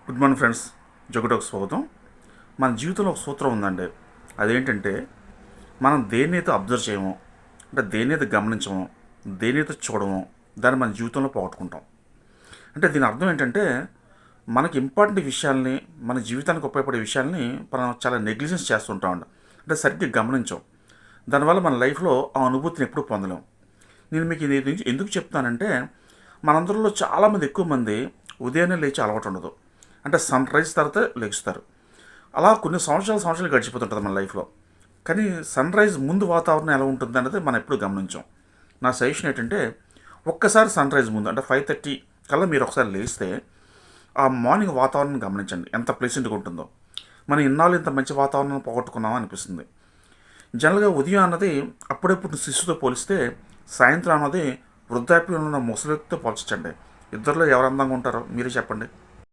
Good morning friends, జోగుటోకు స్వాగతం. మన జీవితంలో ఒక సూత్రం ఉందండి. అదేంటంటే మనం దేన్నైతే అబ్జర్వ్ చేయమో, అంటే దేన్నైతే గమనించమో, దేన్నైతే చూడమో దాన్ని మన జీవితంలో పోగొట్టుకుంటాం. అంటే దీని అర్థం ఏంటంటే మనకి ఇంపార్టెంట్ విషయాల్ని, మన జీవితానికి ఉపయోగపడే విషయాల్ని మనం చాలా నెగ్లిజెన్స్ చేస్తుంటామండి. అంటే సరిగ్గా గమనించాం. దానివల్ల మన లైఫ్లో ఆ అనుభూతిని ఎప్పుడూ పొందలేం. నేను మీకు ఇది ఎందుకు చెప్తానంటే మనందరిలో చాలామంది, ఎక్కువ మంది ఉదయాన్నే లేచి అలవాటు ఉండదు. అంటే సన్ రైజ్ తర్వాత లెగుస్తారు. అలా కొన్ని సంవత్సరాలు గడిచిపోతుంటుంది మన లైఫ్లో. కానీ సన్ రైజ్ ముందు వాతావరణం ఎలా ఉంటుంది అనేది మనం ఎప్పుడు గమనించాం. నా సజెషన్ ఏంటంటే ఒక్కసారి సన్ రైజ్ ముందు అంటే 5:30 కల్లా మీరు ఒకసారి లేస్తే ఆ మార్నింగ్ వాతావరణం గమనించండి, ఎంత ప్లెజెంట్గా ఉంటుందో. మనం ఇన్నాళ్ళు ఇంత మంచి వాతావరణం పోగొట్టుకున్నామా అనిపిస్తుంది. జనరల్గా ఉదయం అన్నది అప్పుడప్పుడు శిశువుతో పోలిస్తే సాయంత్రం అన్నది వృద్ధాప్యంలో ఉన్న ముసలి వ్యక్తితో పోల్చండి. ఇద్దరిలో ఎవరు అందంగా ఉంటారో మీరే చెప్పండి.